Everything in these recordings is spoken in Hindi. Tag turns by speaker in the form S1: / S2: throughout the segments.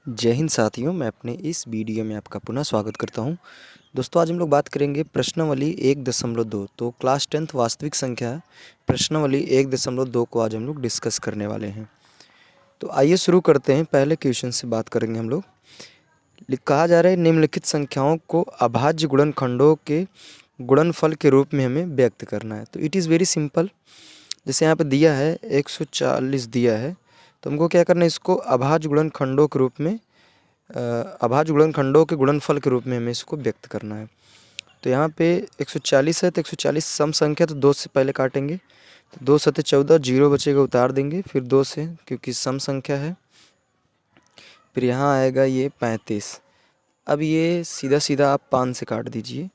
S1: जय हिंद साथियों, मैं अपने इस वीडियो में आपका पुनः स्वागत करता हूं। दोस्तों, आज हम लोग बात करेंगे प्रश्नावली 1.2। तो क्लास 10th वास्तविक संख्या प्रश्नावली 1.2 को आज हम लोग डिस्कस करने वाले हैं। तो आइए शुरू करते हैं। पहले क्वेश्चन से बात करेंगे हम लोग। कहा जा रहा है निम्नलिखित संख्याओं को अभाज्य गुणनखंडों के गुणनफल के रूप में हमें व्यक्त करना है। तो इट इज़ वेरी सिंपल। जैसे यहाँ पे दिया है 140 दिया है, तो हमको क्या करना है, इसको अभाज्य गुणनखंडों के रूप में अभाज्य गुणनखंडों के गुणनफल के रूप में हमें इसको व्यक्त करना है। तो यहाँ पे 140 है, तो 140 सम संख्या, तो 2 से पहले काटेंगे, तो 2 सते 14, 0 बचेगा, उतार देंगे, फिर 2 से, क्योंकि सम संख्या है। फिर यहाँ आएगा ये 35। अब ये सीधा सीधा आप 5 से काट दीजिए,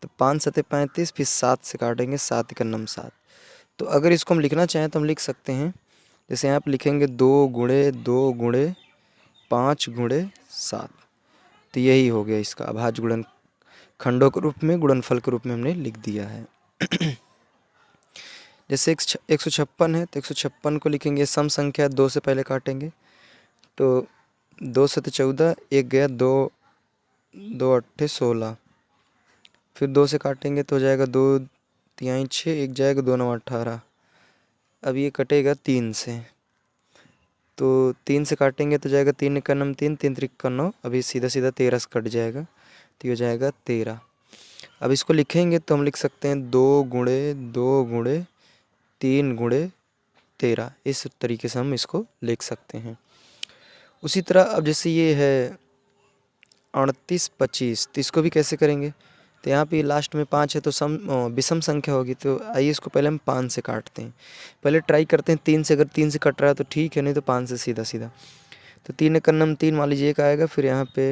S1: तो 5 सते 35, फिर 7 से काटेंगे, 7 एकन्नम 7। तो अगर इसको हम लिखना चाहें तो हम लिख सकते हैं, जैसे यहाँ पे लिखेंगे 2 गुणे 2 गुणे 5 गुणे 7। तो यही हो गया इसका अभाज्य गुणनखंडों के रूप में, गुणनफल के रूप में हमने लिख दिया है। जैसे 156 है, तो 156 को लिखेंगे सम संख्या, 2 से पहले काटेंगे, तो 2 सते 14, एक गया, 2 2 अट्ठे 16, फिर 2 से काटेंगे तो हो जाएगा 2 तिहाई 6, एक जाएगा, 2 नौ 18। अब ये कटेगा 3 से, तो 3 से काटेंगे तो जाएगा 3 एकन्नम 3, 3 त्रिक 9, अभी सीधा सीधा 13 से कट जाएगा, तो ये हो जाएगा 13। अब इसको लिखेंगे तो हम लिख सकते हैं 2 गुणे 2 गुणे 3 गुणे 13। इस तरीके से हम इसको लिख सकते हैं। उसी तरह अब जैसे ये है 38 25, तो इसको भी कैसे करेंगे, तो यहाँ पे लास्ट में 5 है, तो विषम संख्या होगी। तो आइए इसको पहले हम 5 से काटते हैं। पहले ट्राई करते हैं 3 से, अगर 3 से कट रहा है तो ठीक है, नहीं तो 5 से सीधा सीधा। तो 3 एकन्नम 3 मान लीजिए एक आएगा, फिर यहाँ पे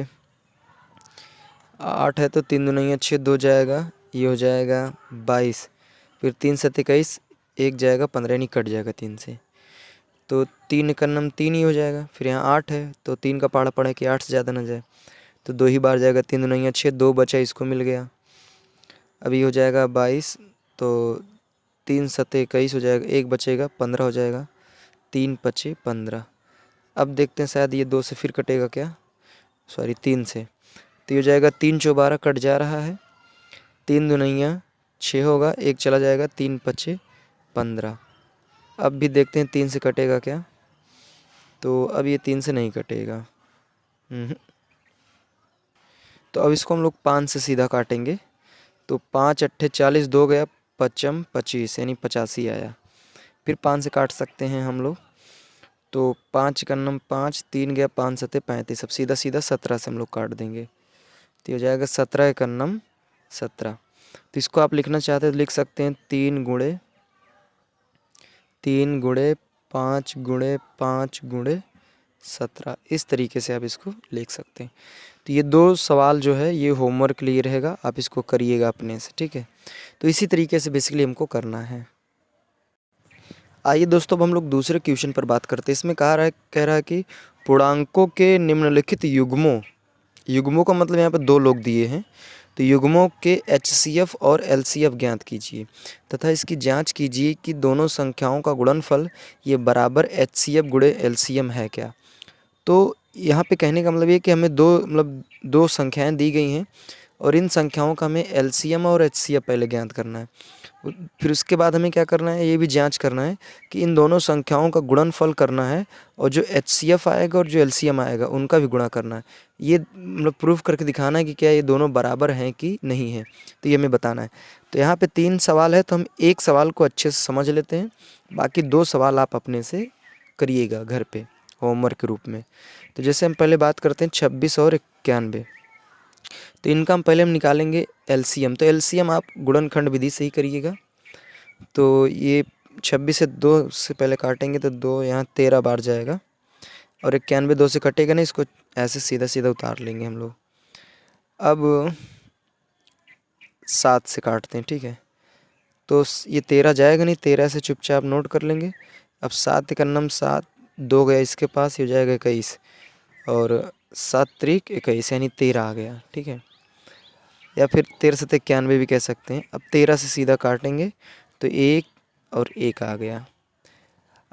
S1: 8 है, तो 3 दूनी 6, 2 जाएगा, ये हो जाएगा 22, फिर 3 सते 21, एक जाएगा 15, नहीं कट जाएगा 3 से, तो 3 एकन्नम 3 ही हो जाएगा। फिर यहाँ 8 है, तो 3 का पहाड़ा पड़ा कि 8 से ज़्यादा ना जाए, तो 2 ही बार जाएगा, 3 दूनी 6, 2 बचा, इसको मिल गया। अभी हो जाएगा 22, तो 3 सते 21 हो जाएगा, एक बचेगा, 15 हो जाएगा, 3 पचे 15। अब देखते हैं शायद ये 2 से फिर कटेगा क्या, सॉरी 3 से, तो ये हो जाएगा 3 चौबारा, कट जा रहा है, 3 दुनैया 6 होगा, एक चला जाएगा, 3 पचे 15। अब भी देखते हैं 3 से कटेगा क्या, तो अब ये 3 से नहीं कटेगा। तो अब इसको हम लोग 5 से सीधा काटेंगे, तो 5 अट्ठे 40, 2 गया, पचम 25, यानी 85 आया। फिर 5 से काट सकते हैं हम लोग, तो 5 एकन्नम 5, 3 गया, 5 सते 35, अब सीधा सीधा 17 से हम लोग काट देंगे, तो हो जाएगा 17 एकन्नम 17। तो इसको आप लिखना चाहते हैं तो लिख सकते हैं 3 गुणे 3 गुणे 5 गुणे 5 गुणे 17। इस तरीके से आप इसको लिख सकते हैं। तो ये 2 सवाल जो है ये होमवर्क के लिए रहेगा, आप इसको करिएगा अपने से, ठीक है। तो इसी तरीके से बेसिकली हमको करना है। आइए दोस्तों, अब हम लोग दूसरे क्वेश्चन पर बात करते हैं। इसमें कह रहा है कि पूर्णांकों के निम्नलिखित युग्मों का मतलब यहाँ पे 2 लोग दिए हैं, तो युग्मों के HCF और LCF ज्ञात कीजिए तथा इसकी जांच कीजिए कि दोनों संख्याओं का गुणनफल ये बराबर HCF गुणे LCM है क्या। तो यहाँ पे कहने का मतलब ये कि हमें दो संख्याएं दी गई हैं और इन संख्याओं का हमें LCM और HCF पहले ज्ञात करना है। फिर उसके बाद हमें क्या करना है, ये भी जांच करना है कि इन दोनों संख्याओं का गुणनफल करना है, और जो HCF आएगा और जो LCM आएगा उनका भी गुणा करना है। ये मतलब प्रूफ करके दिखाना है कि क्या ये दोनों बराबर हैं कि नहीं है, तो ये हमें बताना है। तो यहाँ पे 3 सवाल है, तो हम एक सवाल को अच्छे से समझ लेते हैं, बाकी 2 सवाल आप अपने से करिएगा घर पे होमवर्क के रूप में। तो जैसे हम पहले बात करते हैं 26 और 91, तो इनका हम निकालेंगे LCM। तो LCM आप गुणनखंड विधि से ही करिएगा। तो ये 26 से 2 से पहले काटेंगे, तो 2 यहाँ 13 बार जाएगा, और 91 2 से कटेगा नहीं, इसको ऐसे सीधा सीधा उतार लेंगे हम लोग। अब 7 से काटते हैं, ठीक है। तो ये 13 जाएगा नहीं, 13 से चुपचाप नोट कर लेंगे। अब 7 एकन्नम 7, 2 गया इसके पास, ये हो जाएगा 21, और 7 त्रिक 21, यानी 13 आ गया, ठीक है। या फिर 13 से 91 भी कह सकते हैं। अब 13 से सीधा काटेंगे, तो 1 और 1 आ गया।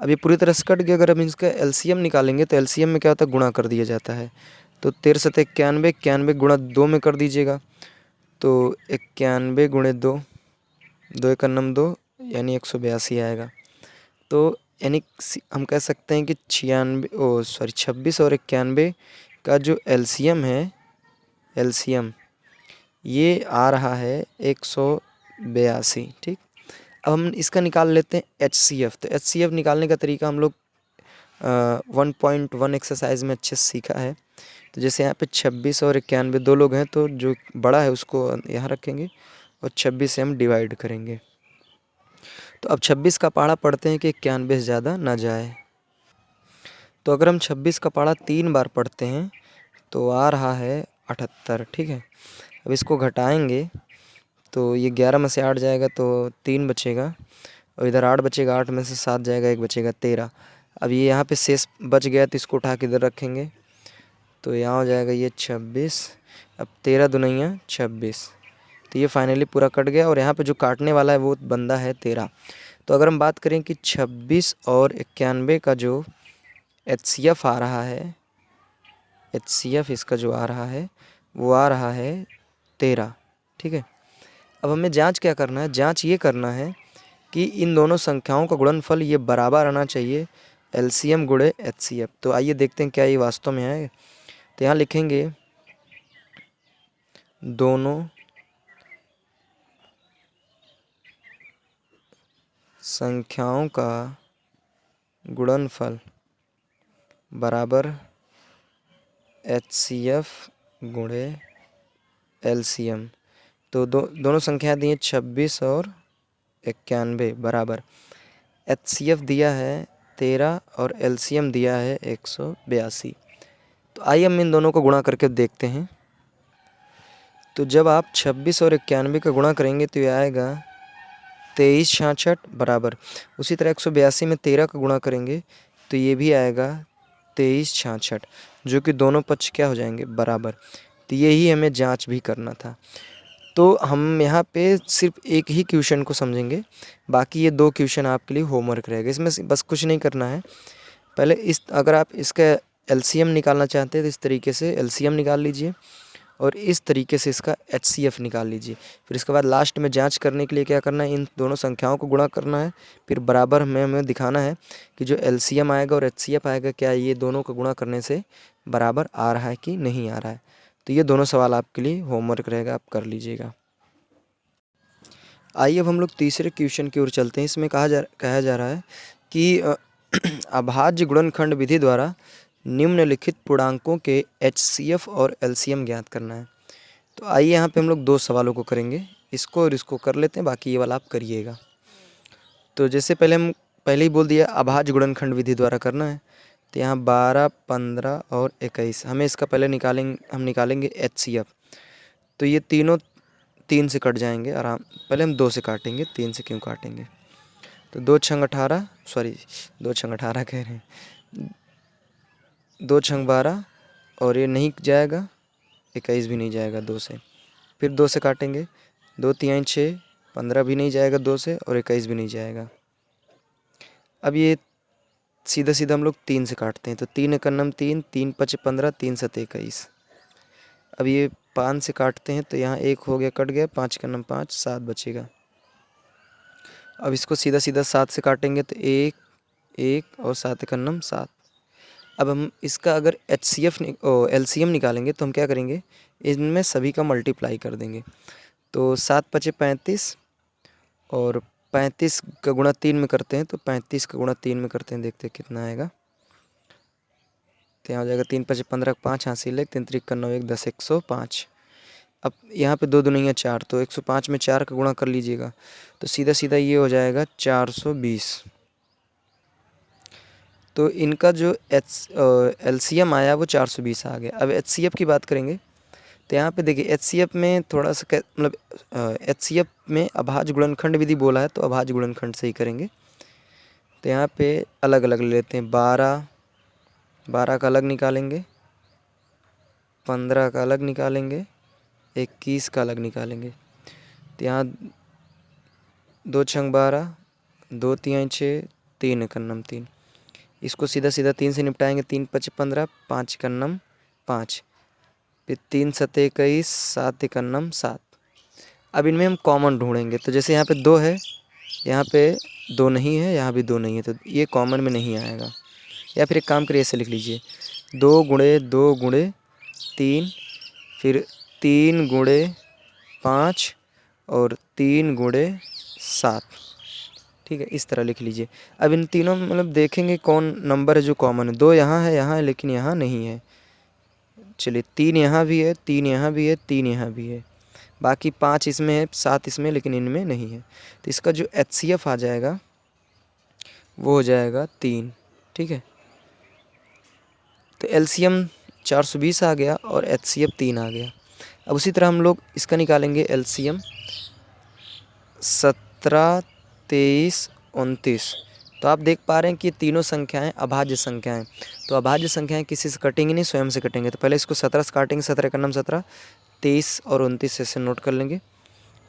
S1: अब ये पूरी तरह से कट गया। अगर हम इसका एलसीएम निकालेंगे तो एलसीएम में क्या होता है, गुणा कर दिया जाता है। तो 13×7 = 91, 91 गुणा 2 में कर दीजिएगा तो 91 गुणे 2, 2×1 = 2 यानी 182 आएगा। तो यानी हम कह सकते हैं कि 26 और 91 का जो एलसीएम है, एलसीएम ये आ रहा है 182। ठीक, अब हम इसका निकाल लेते हैं एचसीएफ। तो एचसीएफ निकालने का तरीका हम लोग 1.1 एक्सरसाइज में अच्छे से सीखा है। तो जैसे यहाँ पे 26 और 91 दो लोग हैं, तो जो बड़ा है उसको यहाँ रखेंगे और 26 से हम डिवाइड करेंगे। तो अब 26 का पहाड़ा पढ़ते हैं कि 91 से ज़्यादा ना जाए। तो अगर हम 26 का पहाड़ा 3 बार पढ़ते हैं तो आ रहा है 78। ठीक है, अब इसको घटाएंगे तो ये 11 में से 8 जाएगा तो 3 बचेगा, और इधर 8 बचेगा, 8 में से 7 जाएगा, 1 बचेगा, 13। अब ये यहाँ पे शेष बच गया तो इसको उठा के इधर रखेंगे तो यहाँ हो जाएगा ये 26। अब 13 दूनिया 26, तो ये फाइनली पूरा कट गया। और यहाँ पे जो काटने वाला है वो बंदा है 13। तो अगर हम बात करें कि 26 और 91 का जो एचसीएफ आ रहा है, एचसीएफ इसका जो आ रहा है वो आ रहा है 13। ठीक है, अब हमें जांच क्या करना है, जांच ये करना है कि इन दोनों संख्याओं का गुणनफल ये बराबर आना चाहिए, एलसीएम गुणे एचसीएफ। तो आइए देखते हैं क्या ये वास्तव में है। तो यहाँ लिखेंगे दोनों संख्याओं का गुणनफल बराबर एचसीएफ गुणे एलसीएम। तो दोनों संख्या दी हैं 26 और 91 बराबर, एचसीएफ दिया है 13 और एलसीएम दिया है 182। तो आइए हम इन दोनों को गुणा करके देखते हैं। तो जब आप 26 और 91 का गुणा करेंगे तो ये आएगा 23×66 बराबर, उसी तरह 182 में 13 का गुणा करेंगे तो ये भी आएगा 23×66, जो कि दोनों पक्ष क्या हो जाएंगे, बराबर। तो यही हमें जांच भी करना था। तो हम यहाँ पे सिर्फ एक ही क्वेश्चन को समझेंगे, बाकी ये 2 क्वेश्चन आपके लिए होमवर्क रहेगा। इसमें बस कुछ नहीं करना है। पहले अगर आप इसका एलसीएम निकालना चाहते हैं तो इस तरीके से एलसीएम निकाल लीजिए, और इस तरीके से इसका एचसीएफ निकाल लीजिए। फिर इसके बाद लास्ट में जांच करने के लिए क्या करना है, इन दोनों संख्याओं को गुणा करना है। फिर बराबर हमें दिखाना है कि जो एलसीएम आएगा और एचसीएफ आएगा, क्या ये दोनों को गुणा करने से बराबर आ रहा है कि नहीं आ रहा है। तो ये दोनों सवाल आपके लिए होमवर्क रहेगा, आप कर लीजिएगा। आइए अब हम लोग तीसरे क्वेश्चन की ओर चलते हैं। इसमें कहा जा रहा है कि अभाज्य गुणनखंड विधि द्वारा निम्नलिखित पूर्णांकों के एचसीएफ और एलसीएम ज्ञात करना है। तो आइए यहाँ पे हम लोग 2 सवालों को करेंगे, इसको और इसको कर लेते हैं, बाकी ये वाला आप करिएगा। तो जैसे पहले ही बोल दिया अभाज्य गुणनखंड विधि द्वारा करना है। तो यहाँ 12, 15 और 21 हमें इसका पहले निकालेंगे एचसीएफ। तो ये तीनों 3 से कट जाएंगे आराम। पहले हम 2 से काटेंगे, 3 से क्यों काटेंगे। तो 2×18 2×18 कह रहे हैं, 2×12 और ये नहीं जाएगा, 21 भी नहीं जाएगा 2 से। फिर 2 से काटेंगे, 2×3 = 6, 15 भी नहीं जाएगा 2 से, और 21 भी नहीं जाएगा। अब ये सीधा सीधा हम लोग 3 से काटते हैं। तो 3×1 = 3, 3×5 = 15, 3×7 = 21। अब ये 5 से काटते हैं तो यहाँ 1 हो गया, कट गया, 5×9 = 5, 7 बचेगा। अब इसको सीधा सीधा 7 से काटेंगे तो 1, 1 और 7×9 = 7। अब हम इसका अगर एलसीएम निकालेंगे तो हम क्या करेंगे, इनमें सभी का मल्टीप्लाई कर देंगे। तो 7×5 = 35, और 35 का गुणा 3 में करते हैं, तो 35 का गुणा 3 में करते हैं, देखते हैं कितना आएगा। तो यहाँ हो जाएगा 3×5 = 15, 5 हासिल है, 3×3 = 9, 1 10, 105। अब यहाँ पे 2 दूनी 4, तो 105 में 4 का गुणा कर लीजिएगा, तो सीधा सीधा ये हो जाएगा 420। तो इनका जो एलसीएम आया वो 420 आ गया। अब एचसीएफ की बात करेंगे तो यहाँ पे देखिए एचसीएफ में थोड़ा सा मतलब एचसीएफ में अभाज्य गुणनखंड विधि बोला है, तो अभाज्य गुणनखंड से ही करेंगे। तो यहाँ पे अलग अलग ले लेते हैं, 12 का अलग निकालेंगे, 15 का अलग निकालेंगे, 21 का अलग निकालेंगे। तो यहाँ 2×12, 2×3 = 6, 3 एकन्नम 3। इसको सीधा सीधा 3 से निपटाएंगे, 3 5 15, 5 एकन्नम 5, फिर 3 7 21, 7 एकन्नम 7। अब इनमें हम कॉमन ढूंढेंगे। तो जैसे यहाँ पे 2 है, यहाँ पे 2 नहीं है, यहाँ भी 2 नहीं है, तो ये कॉमन में नहीं आएगा। या फिर एक काम करिए, ऐसे लिख लीजिए 2 गुणे 2 गुणे 3, फिर 3 गुणे 5 और 3 गुणे 7। ठीक है, इस तरह लिख लीजिए। अब इन तीनों में मतलब देखेंगे कौन नंबर है जो कॉमन है। 2 यहाँ है लेकिन यहाँ नहीं है। चलिए 3 यहाँ भी है, 3 यहाँ भी है, 3 यहाँ भी है, बाकी 5 इसमें है, 7 इसमें, लेकिन इनमें नहीं है। तो इसका जो HCF आ जाएगा वो हो जाएगा 3। ठीक है, तो LCM 420 आ गया और HCF 3 आ गया। अब उसी तरह हम लोग इसका निकालेंगे LCM 17, 23, 29। तो आप देख पा रहे हैं कि ये तीनों संख्याएं अभाज्य संख्याएं। तो अभाज्य संख्याएं किसी से कटेंगी नहीं, स्वयं से कटेंगे। तो पहले इसको 17 से काटेंगे, 17 का नाम 17, 23 और 29 ऐसे नोट कर लेंगे।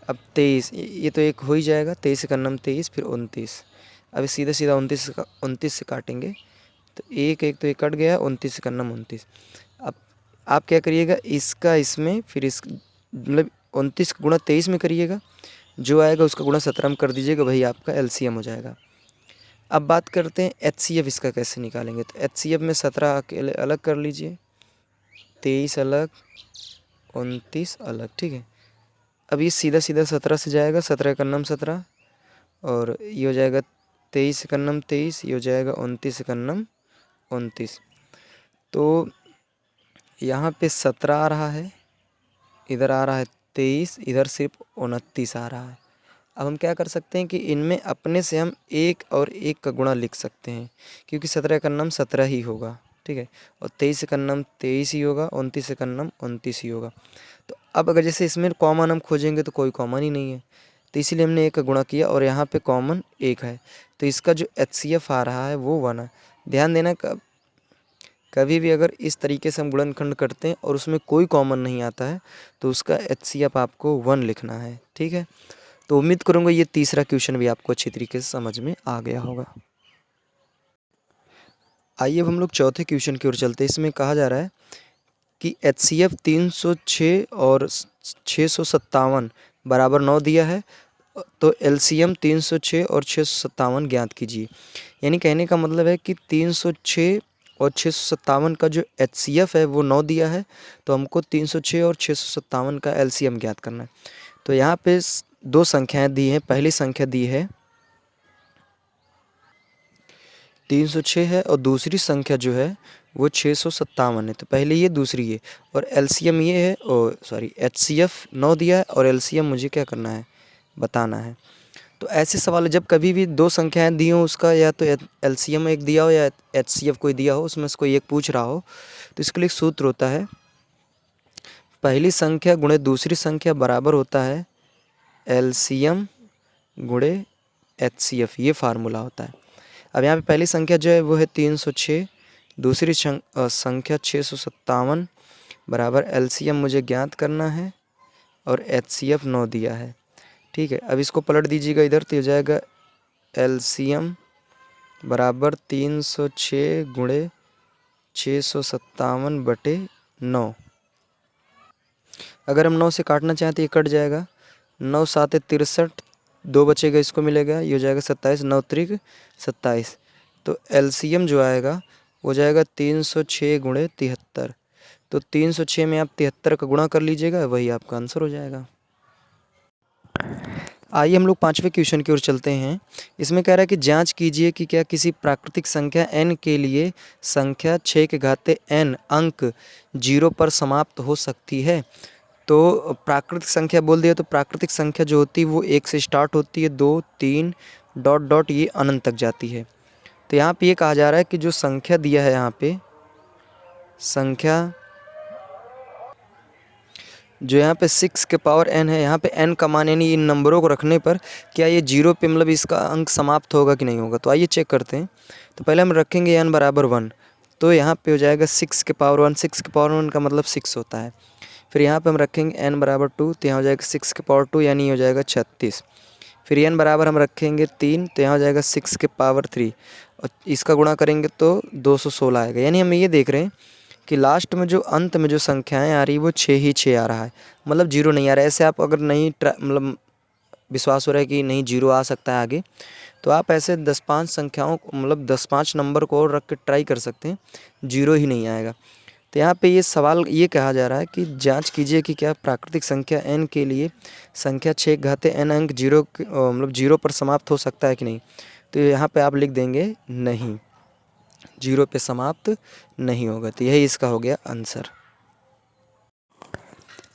S1: अब 23, ये तो एक हो ही जाएगा, 23 का नाम 23, फिर 29। अब सीधा सीधा 29 से काटेंगे, तो एक एक तो ये कट गया, 29 का नाम 29। अब आप क्या करिएगा, इसका इसमें, फिर इस मतलब 29 का गुणा 23 में करिएगा, जो आएगा उसका गुणा 17 में कर दीजिएगा, वही आपका LCM हो जाएगा। अब बात करते हैं HCF इसका कैसे निकालेंगे। तो HCF में 17 अकेले अलग कर लीजिए, 23 अलग, 29 अलग। ठीक है, अब ये सीधा सीधा 17 से जाएगा, 17 का नाम 17, और ये हो जाएगा 23 का नाम 23, ये हो जाएगा 29 का नाम 29। तो यहाँ पे 17 आ रहा है, इधर आ रहा है 23, इधर सिर्फ 29 आ रहा है। अब हम क्या कर सकते हैं कि इनमें अपने से हम 1 और 1 का गुणा लिख सकते हैं, क्योंकि 17 का नाम 17 ही होगा। ठीक है, और 23 का नाम 23 ही होगा, 29 का नाम 29 ही होगा। तो अब अगर जैसे इसमें कॉमन हम खोजेंगे तो कोई कॉमन ही नहीं है, तो इसीलिए हमने 1 का गुणा किया, और यहाँ पे कॉमन 1 है, तो इसका जो HCF आ रहा है वो 1 है। ध्यान देना, कभी भी अगर इस तरीके से हम गुणनखंड करते हैं और उसमें कोई कॉमन नहीं आता है तो उसका HCF आपको 1 लिखना है। ठीक है, तो उम्मीद करूँगा ये तीसरा क्वेश्चन भी आपको अच्छी तरीके से समझ में आ गया होगा। आइए अब हम लोग चौथे क्वेश्चन की ओर चलते हैं। इसमें कहा जा रहा है कि HCF 306 और 657 बराबर 9 दिया है, तो LCM 306 और 657 ज्ञात कीजिए। यानी कहने का मतलब है कि 306 और 657 का जो HCF है वो 9 दिया है, तो हमको 306 और 657 का LCM ज्ञात करना है। तो यहाँ पे 2 संख्याएं दी हैं। पहली संख्या दी है 306 है, और दूसरी संख्या जो है वो 657 है। तो पहले ये, दूसरी ये, और LCM ये है, और सॉरी HCF 9 दिया है और LCM मुझे क्या करना है, बताना है। तो ऐसे सवाल जब कभी भी 2 संख्याएं दी हो, उसका या तो LCM एक दिया हो या HCF कोई दिया हो, उसमें से कोई एक पूछ रहा हो, तो इसके लिए एक सूत्र होता है, पहली संख्या गुणे दूसरी संख्या बराबर होता है LCM गुणे HCF, ये फार्मूला होता है। अब यहाँ पे पहली संख्या जो है वो है 306, दूसरी संख्या 657 बराबर LCM मुझे ज्ञात करना है, और HCF 9 दिया है। ठीक है, अब इसको पलट दीजिएगा इधर, तो हो जाएगा LCM बराबर 306 गुणे 657 बटे 9। अगर हम 9 से काटना चाहें तो ये कट जाएगा, 9 7 63, 2 बचेगा, इसको मिलेगा, ये हो जाएगा 27, 9 त्रिक 27। तो LCM जो आएगा वो जाएगा 306 गुणे 73। तो 306 में आप 73 का गुणा कर लीजिएगा, वही आपका आंसर हो जाएगा। आइए हम लोग 5वें क्वेश्चन की ओर चलते हैं। इसमें कह रहा है कि जांच कीजिए कि क्या किसी प्राकृतिक संख्या n के लिए संख्या 6 के घाते n अंक 0 पर समाप्त हो सकती है। तो प्राकृतिक संख्या बोल दिया, तो प्राकृतिक संख्या जो होती है वो 1 से स्टार्ट होती है, 2 3 डॉट डॉट ये अनंत तक जाती है। तो यहाँ पे ये कहा जा रहा है कि जो संख्या दिया है, यहाँ पे संख्या जो यहाँ पे 6 के पावर n है, यहाँ पे n का मान यानी इन नंबरों को रखने पर क्या ये 0 पे मतलब इसका अंक समाप्त होगा कि नहीं होगा। तो आइए चेक करते हैं। तो पहले हम रखेंगे n बराबर 1, तो यहाँ पे हो जाएगा 6 के पावर 1, 6 के पावर 1 का मतलब 6 होता है। फिर यहाँ पे हम रखेंगे n बराबर 2, तो यहाँ हो जाएगा 6 के पावर 2 यानी हो जाएगा 36। फिर n बराबर हम रखेंगे 3, तो यहाँ हो जाएगा 6 के पावर 3 और इसका गुणा करेंगे तो 216 आएगा। यानी हम ये देख रहे हैं कि लास्ट में जो अंत में जो संख्याएं आ रही है वो 6 ही 6 आ रहा है, मतलब 0 नहीं आ रहा है। ऐसे आप अगर नहीं मतलब विश्वास हो रहा है कि नहीं 0 आ सकता है आगे, तो आप ऐसे 10-5 संख्याओं को मतलब 10-5 नंबर को और रख के ट्राई कर सकते हैं, 0 ही नहीं आएगा। तो यहाँ पे ये सवाल ये कहा जा रहा है कि जांच कीजिए कि क्या प्राकृतिक संख्या n के लिए संख्या 6 घाते n अंक 0 मतलब 0 पर समाप्त हो सकता है कि नहीं। तो यहाँ पे आप लिख देंगे नहीं, 0 पे समाप्त नहीं होगा। तो यही इसका हो गया आंसर।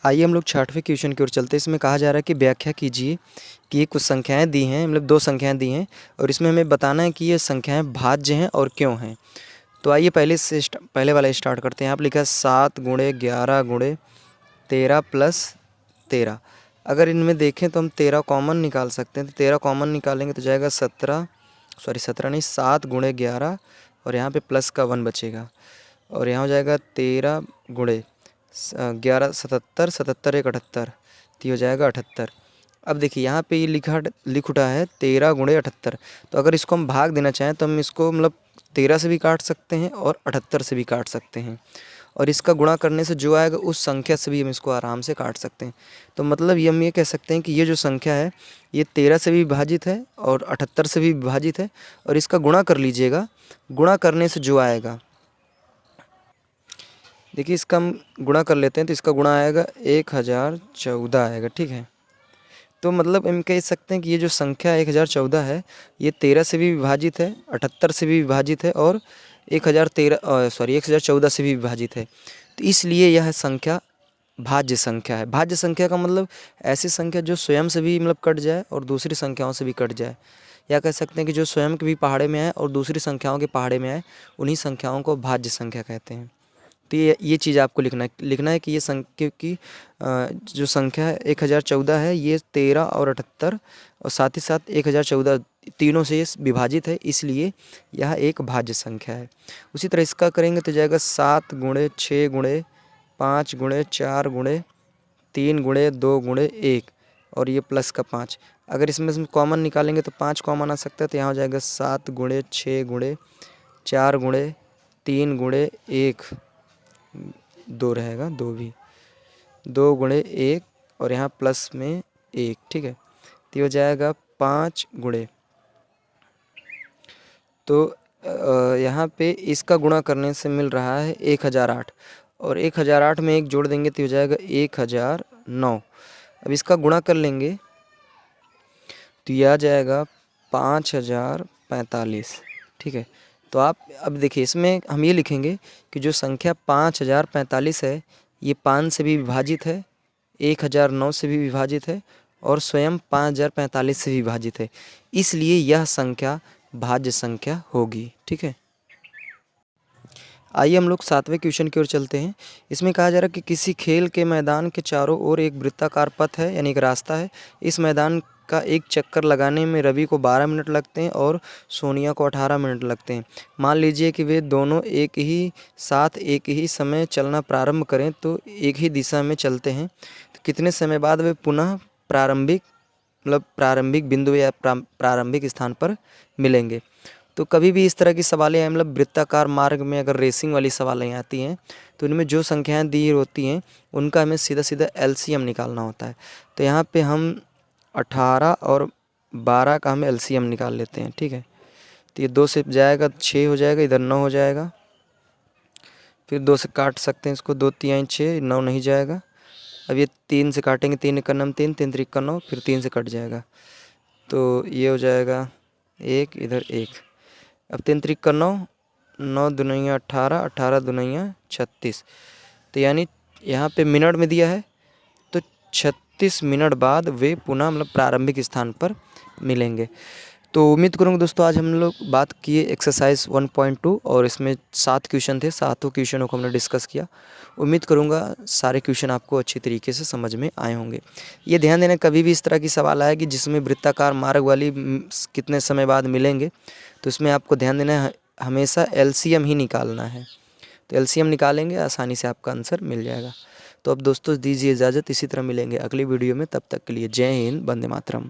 S1: आइए हम लोग 6वें क्वेश्चन की ओर चलते हैं। इसमें कहा जा रहा है कि व्याख्या कीजिए कि ये कुछ संख्याएं दी हैं, मतलब 2 संख्याएं दी हैं और इसमें हमें बताना है कि ये संख्याएं भाज्य हैं और क्यों हैं। तो आइए पहले वाला स्टार्ट करते हैं। यहाँ पर लिखा है 7 गुणे 11 गुणे 13 प्लस 13। अगर इनमें देखें तो हम 13 कॉमन निकाल सकते हैं। तो 13 कॉमन निकालेंगे तो जाएगा 17 नहीं 7 गुणे 11 और यहाँ पे प्लस का 1 बचेगा और यहाँ हो जाएगा 13 गुणे 11 77 77 1 78, तो हो जाएगा 78। अब देखिए यहाँ पे ये लिख उठा है 13 गुणे 78। तो अगर इसको हम भाग देना चाहें तो हम इसको मतलब 13 से भी काट सकते हैं और 78 से भी काट सकते हैं और इसका गुणा करने से जो आएगा उस संख्या से भी हम इसको आराम से काट सकते हैं। तो मतलब ये हम ये कह सकते हैं कि ये जो संख्या है ये 13 से भी विभाजित है और 78 से भी विभाजित है और इसका गुणा कर लीजिएगा। गुणा करने से जो आएगा, देखिए इसका हम गुणा कर लेते हैं तो इसका गुणा आएगा 1014 आएगा। ठीक है, तो मतलब हम कह सकते हैं कि ये जो संख्या 1014 है ये 13 से भी विभाजित है, 78 से भी विभाजित है और 1014 से भी विभाजित है। तो इसलिए यह संख्या भाज्य संख्या है। भाज्य संख्या का मतलब ऐसी संख्या जो स्वयं से भी मतलब कट जाए और दूसरी संख्याओं से भी कट जाए, या कह सकते हैं कि जो स्वयं के भी पहाड़े में आए और दूसरी संख्याओं के पहाड़े में आए, उन्हीं संख्याओं को भाज्य संख्या कहते हैं। तो ये चीज़ आपको लिखना है कि ये संख्या की जो संख्या है 1014 है, ये 13 और 78 और साथ ही साथ 1014 तीनों से ये विभाजित है, इसलिए यह एक भाज्य संख्या है। उसी तरह इसका करेंगे तो जाएगा 7 गुणे 6 गुणे 5 गुणे 4 गुणे 3 गुणे 2 गुणे 1 और ये प्लस का 5। अगर इसमें से कॉमन निकालेंगे तो 5 कॉमन आ सकता है, तो यहाँ हो जाएगा 7 गुणे 6 गुणे 4 गुणे 3 गुणे 1 2 रहेगा, 2 भी 2 गुणे 1 और यहाँ प्लस में 1। ठीक है, तो हो जाएगा 5 गुणे, तो यहाँ पे इसका गुणा करने से मिल रहा है 1008 और 1008 में 1 जोड़ देंगे तो हो जाएगा 1009। अब इसका गुणा कर लेंगे तो यह आ जाएगा 5045। ठीक है, तो आप अब देखिए इसमें हम ये लिखेंगे कि जो संख्या 5045 है ये 5 से भी विभाजित है, 1009 से भी विभाजित है और स्वयं 5045 से भी विभाजित है, इसलिए यह संख्या भाज्य संख्या होगी। ठीक है, आइए हम लोग 7वें क्वेश्चन की ओर चलते हैं। इसमें कहा जा रहा है कि किसी खेल के मैदान के चारों ओर एक वृत्ताकार पथ है, यानी एक रास्ता है। इस मैदान का एक चक्कर लगाने में रवि को 12 मिनट लगते हैं और सोनिया को 18 मिनट लगते हैं। मान लीजिए कि वे दोनों एक ही साथ एक ही समय चलना प्रारंभ करें तो एक ही दिशा में चलते हैं, तो कितने समय बाद वे पुनः प्रारंभिक बिंदु या प्रारंभिक स्थान पर मिलेंगे। तो कभी भी इस तरह की सवालें हैं, मतलब वृत्ताकार मार्ग में अगर रेसिंग वाली सवालें आती हैं तो इनमें जो संख्याएं दी होती हैं उनका हमें सीधा सीधा एलसीएम निकालना होता है। तो यहाँ पे हम 18 और 12 का हम एलसीएम निकाल लेते हैं। ठीक है, तो ये 2 से जाएगा 6 हो जाएगा, इधर 9 हो जाएगा, फिर 2 से काट सकते हैं इसको, 2 3 6 9 नहीं जाएगा। अब ये 3 से काटेंगे, 3 1 9 3 3 3 9, फिर 3 से कट जाएगा, तो ये हो जाएगा 1 इधर 1। अब 3 3 9 9 दूनिया 18 18 दूनिया 36, तो यानी यहाँ पे मिनट में दिया है तो 36 मिनट बाद वे पुनः मतलब प्रारंभिक स्थान पर मिलेंगे। तो उम्मीद करूँगा दोस्तों आज हम लोग बात किए एक्सरसाइज 1.2 और इसमें 7 क्वेश्चन थे, 7 क्वेश्चनों को हमने डिस्कस किया। उम्मीद करूँगा सारे क्वेश्चन आपको अच्छी तरीके से समझ में आए होंगे। ये ध्यान देना कभी भी इस तरह की सवाल आएगी जिसमें वृत्ताकार मार्ग वाली कितने समय बाद मिलेंगे, तो इसमें आपको ध्यान देना है हमेशा एलसीएम ही निकालना है। तो एलसीएम निकालेंगे आसानी से आपका आंसर मिल जाएगा। तो अब दोस्तों दीजिए इजाज़त, इसी तरह मिलेंगे अगली वीडियो में, तब तक के लिए जय हिंद, वंदे मातरम।